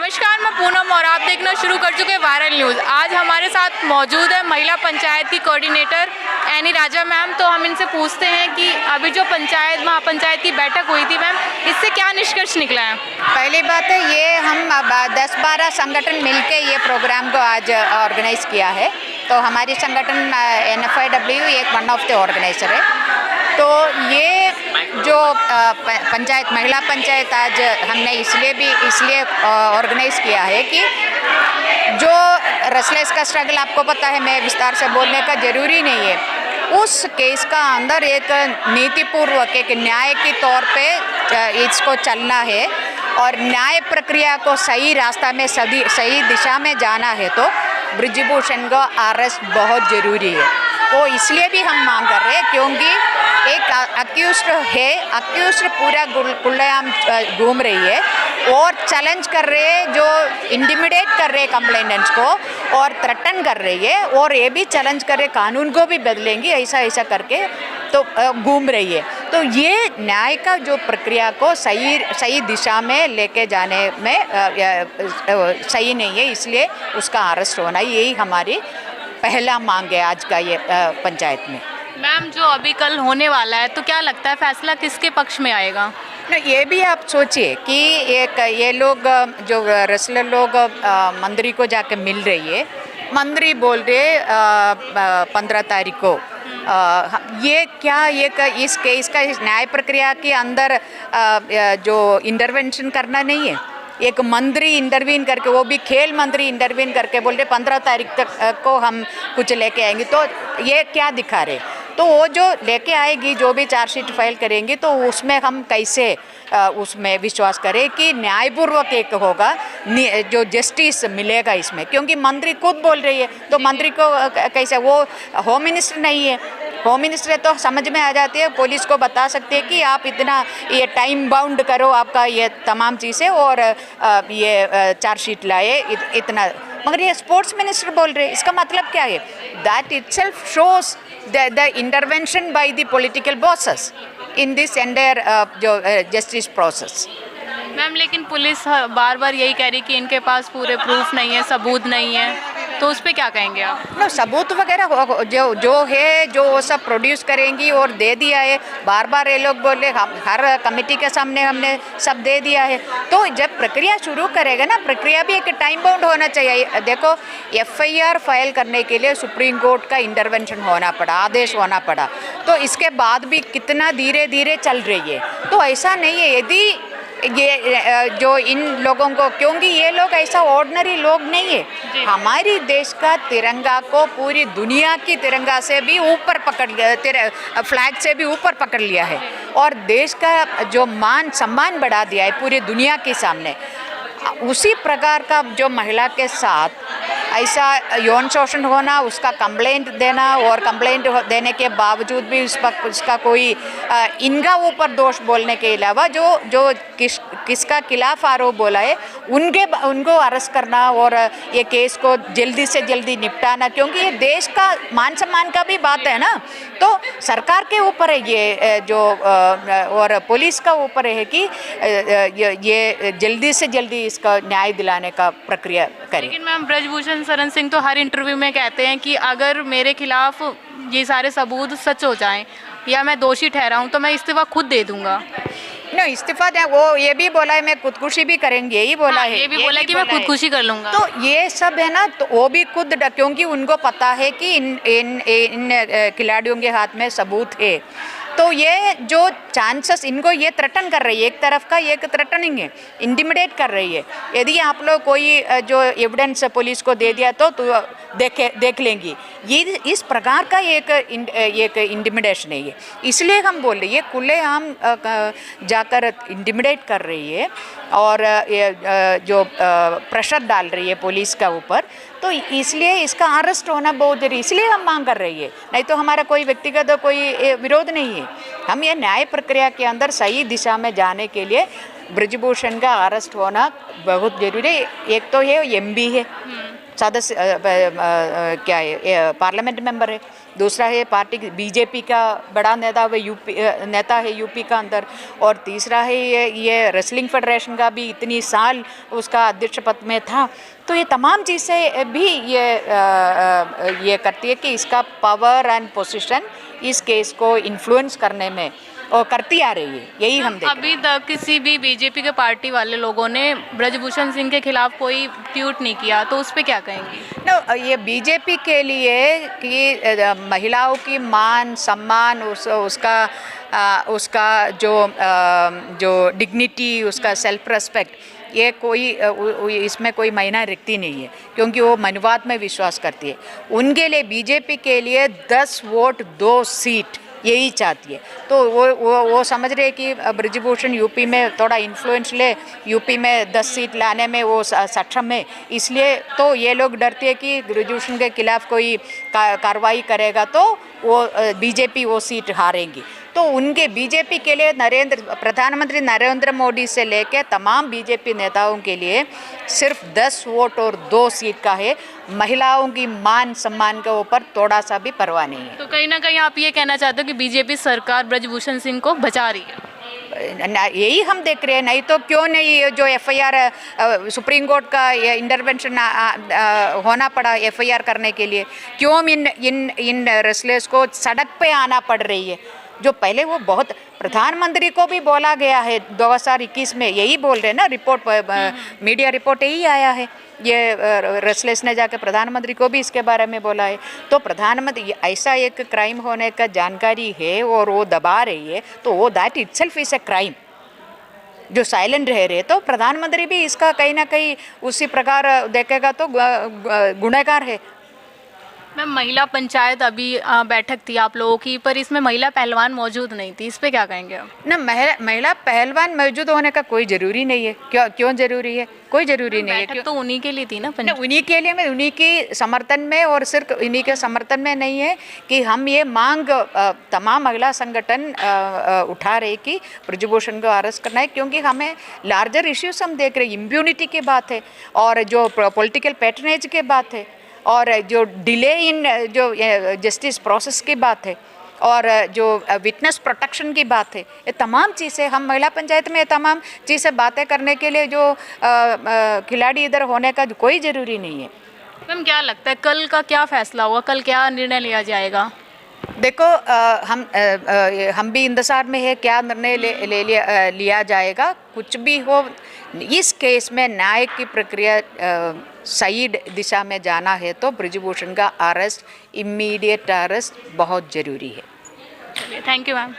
नमस्कार, मैं पूनम और आप देखना शुरू कर चुके हैं वायरल न्यूज़। आज हमारे साथ मौजूद है महिला पंचायत की कोऑर्डिनेटर एनी राजा मैम। तो हम इनसे पूछते हैं कि अभी जो महापंचायत की बैठक हुई थी मैम, इससे क्या निष्कर्ष निकला है? पहली बात है ये हम 10-12 संगठन मिलके ये प्रोग्राम को आज ऑर्गेनाइज किया है। तो हमारी संगठन NFIW एक वन ऑफ द ऑर्गेनाइजर है। तो ये जो पंचायत महिला पंचायत आज हमने इसलिए ऑर्गेनाइज किया है कि जो रेसलेस का स्ट्रगल आपको पता है, मैं विस्तार से बोलने का ज़रूरी नहीं है। उस केस का अंदर एक नीतिपूर्वक एक न्याय के तौर पे इसको चलना है और न्याय प्रक्रिया को सही रास्ता में सही दिशा में जाना है तो ब्रिजभूषण का अरेस्ट बहुत ज़रूरी है। वो इसलिए भी हम मांग कर रहे हैं क्योंकि एक अक्यूज्ड पूरा खुलेआम घूम रही है और चैलेंज कर रहे हैं, जो इंटिमिडेट कर रहे हैं कंप्लेनेंट्स को और थ्रेटन कर रही है और ये भी चैलेंज कर रहे कानून को भी बदलेंगी ऐसा करके तो घूम रही है। तो ये न्याय का जो प्रक्रिया को सही दिशा में लेके जाने में सही नहीं है, इसलिए उसका अरेस्ट होना यही हमारी पहला मांग है आज का ये पंचायत में। मैम, जो अभी कल होने वाला है तो क्या लगता है फैसला किसके पक्ष में आएगा? ये भी आप सोचिए कि ये लोग जो रेसलर लोग मंत्री को जाके मिल रही है, मंत्री बोल रहे 15 तारीख को ये क्या इस केस का न्याय प्रक्रिया के अंदर जो इंटरवेंशन करना नहीं है। एक मंत्री इंटरवीन करके, वो भी खेल मंत्री इंटरवीन करके बोल रहे 15 तारीख तक को हम कुछ लेके आएंगे। तो ये क्या दिखा रहे? तो वो जो लेके आएगी, जो भी चार्जशीट फाइल करेंगी, तो उसमें हम कैसे उसमें विश्वास करें कि न्यायपूर्वक एक होगा, जो जस्टिस मिलेगा इसमें। क्योंकि मंत्री खुद बोल रही है तो मंत्री को कैसे, वो होम मिनिस्टर नहीं है। होम मिनिस्टर तो समझ में आ जाती है, पुलिस को बता सकते हैं कि आप इतना ये टाइम बाउंड करो आपका ये तमाम चीज़ें और ये चार्जशीट लाए इतना। मगर ये स्पोर्ट्स मिनिस्टर बोल रहे हैं, इसका मतलब क्या है? That itself shows the intervention by the political bosses in this entire जो जस्टिस प्रोसेस। मैम, लेकिन पुलिस बार बार यही कह रही कि इनके पास पूरे प्रूफ नहीं है, सबूत नहीं है, तो उस पर क्या कहेंगे आप? नो, सबूत वगैरह जो है जो वो सब प्रोड्यूस करेंगी और दे दिया है। बार बार ये लोग बोले हर कमेटी के सामने हमने सब दे दिया है। तो जब प्रक्रिया शुरू करेगा ना, प्रक्रिया भी एक टाइम बाउंड होना चाहिए। देखो, FIR फाइल करने के लिए सुप्रीम कोर्ट का इंटरवेंशन होना पड़ा, आदेश होना पड़ा। तो इसके बाद भी कितना धीरे धीरे चल रही है। तो ऐसा नहीं है, यदि ये जो इन लोगों को, क्योंकि ये लोग ऐसा ऑर्डिनरी लोग नहीं है। हमारी देश का तिरंगा को पूरी दुनिया की तिरंगा से भी ऊपर पकड़, फ्लैग से भी ऊपर पकड़ लिया है और देश का जो मान सम्मान बढ़ा दिया है पूरी दुनिया के सामने। उसी प्रकार का जो महिला के साथ ऐसा यौन शोषण होना, उसका कंप्लेंट देना और कंप्लेंट देने के बावजूद भी उसका कोई इनका ऊपर दोष बोलने के अलावा जो किसका खिलाफ आरोप बोला है उनको अरेस्ट करना और ये केस को जल्दी से जल्दी निपटाना, क्योंकि ये देश का मान सम्मान का भी बात है ना। तो सरकार के ऊपर है ये जो और पुलिस का ऊपर है कि ये जल्दी से जल्दी इसका न्याय दिलाने का प्रक्रिया करें। लेकिन मैम, ब्रजभूषण शरण सिंह तो हर इंटरव्यू में कहते हैं कि अगर मेरे खिलाफ ये सारे सबूत सच हो जाएं या मैं दोषी ठहराऊं तो मैं इस्तीफा खुद दे दूंगा। नो, इस्तीफा दे, वो ये भी बोला है मैं खुदकुशी भी करेंगे, यही बोला है। ये भी बोला है कि मैं खुदकुशी कर लूँगा। तो ये सब है ना, तो वो भी खुद क्योंकि उनको पता है कि इन खिलाड़ियों के हाथ में सबूत है। तो ये जो चांसेस, इनको ये थ्रेटन कर रही है, एक तरफ का एक थ्रेटनिंग है, इंटिमिडेट कर रही है। यदि आप लोग कोई जो एविडेंस पुलिस को दे दिया तो देख लेंगी, ये इस प्रकार का एक इंटिमिडेशन है ये। इसलिए हम बोल रहे हैं, ये खुलेआम जाकर इंटिमिडेट कर रही है और जो प्रेशर डाल रही है पुलिस का ऊपर। तो इसलिए इसका अरेस्ट होना बहुत जरूरी, इसलिए हम मांग कर रही है। नहीं तो हमारा कोई व्यक्तिगत कोई विरोध नहीं है। हम ये न्याय प्रक्रिया के अंदर सही दिशा में जाने के लिए ब्रिजभूषण का अरेस्ट होना बहुत जरूरी है। एक तो ये MB है, सदस्य क्या है, पार्लियामेंट मेंबर है, दूसरा है पार्टी बीजेपी का बड़ा नेता है यूपी का अंदर, और तीसरा है ये रेसलिंग फेडरेशन का भी इतनी साल उसका अध्यक्ष पद में था। तो ये तमाम चीज़ें भी ये करती है कि इसका पावर एंड पोजीशन इस केस को इन्फ्लुएंस करने में और करती आ रही है, यही हम देख अभी तक किसी भी बीजेपी के पार्टी वाले लोगों ने ब्रजभूषण सिंह के खिलाफ कोई ट्वीट नहीं किया, तो उस पर क्या कहेंगी? नो, ये बीजेपी के लिए कि महिलाओं की मान सम्मान उसका जो डिग्निटी, उसका सेल्फ रेस्पेक्ट, ये कोई इसमें कोई मायना रखती नहीं है, क्योंकि वो मनुवाद में विश्वास करती है। उनके लिए, बीजेपी के लिए 10 वोट 2 सीट यही चाहती है। तो वो समझ रहे कि ब्रजभूषण यूपी में थोड़ा इन्फ्लुएंस ले, यूपी में 10 सीट लाने में वो सक्षम है, इसलिए तो ये लोग डरते हैं कि ब्रजभूषण के खिलाफ कोई कार्रवाई करेगा तो वो बीजेपी वो सीट हारेंगी। तो उनके बीजेपी के लिए प्रधानमंत्री नरेंद्र मोदी से लेकर तमाम बीजेपी नेताओं के लिए सिर्फ 10 वोट और 2 सीट का है, महिलाओं की मान सम्मान के ऊपर थोड़ा सा भी परवाह नहीं है। तो कहीं ना कहीं आप ये कहना चाहते हो कि बीजेपी सरकार ब्रजभूषण सिंह को बचा रही है? यही हम देख रहे हैं, नहीं तो क्यों नहीं जो एफआईआर सुप्रीम कोर्ट का इंटरवेंशन होना पड़ा एफआईआर करने के लिए, क्यों इन रेसलर्स को सड़क पे आना पड़ रही है? जो पहले वो बहुत प्रधानमंत्री को भी बोला गया है 2021 में, यही बोल रहे हैं ना, रिपोर्ट मीडिया रिपोर्ट यही आया है, ये रेसलर्स ने जाकर प्रधानमंत्री को भी इसके बारे में बोला है। तो प्रधानमंत्री ऐसा एक क्राइम होने का जानकारी है और वो दबा रही है, तो वो that itself is a crime, जो साइलेंट रह रहे। तो प्रधानमंत्री भी इसका कहीं ना कहीं उसी प्रकार देखेगा तो गुनहगार है। मैम, महिला पंचायत अभी बैठक थी आप लोगों की, पर इसमें महिला पहलवान मौजूद नहीं थी, इस पे क्या कहेंगे आप? ना, महिला पहलवान मौजूद होने का कोई ज़रूरी नहीं है। क्यों ज़रूरी है? कोई ज़रूरी नहीं है। बैठक तो उन्हीं के लिए थी ना उन्हीं के लिए, मैं उन्हीं की समर्थन में, और सिर्फ उन्हीं के समर्थन में नहीं है कि हम ये मांग तमाम महिला संगठन उठा रहे कि ब्रजभूषण को अरेस्ट करना है, क्योंकि हमें लार्जर इश्यूज हम देख रहे हैं। इम्यूनिटी की बात है, और जो पॉलिटिकल पैटर्नेज की बात है, और जो डिले इन जो जस्टिस प्रोसेस की बात है, और जो विटनेस प्रोटेक्शन की बात है, ये तमाम चीज़ें हम महिला पंचायत में तमाम चीज़ें बातें करने के लिए जो खिलाड़ी इधर होने का कोई ज़रूरी नहीं है। मैम, क्या लगता है कल का क्या फैसला होगा, कल क्या निर्णय लिया जाएगा? देखो, हम भी इंतजार में है क्या निर्णय लिया जाएगा। कुछ भी हो, इस केस में न्याय की प्रक्रिया सही दिशा में जाना है तो ब्रजभूषण का अरेस्ट, इमीडिएट अरेस्ट बहुत ज़रूरी है। Thank you ma'am.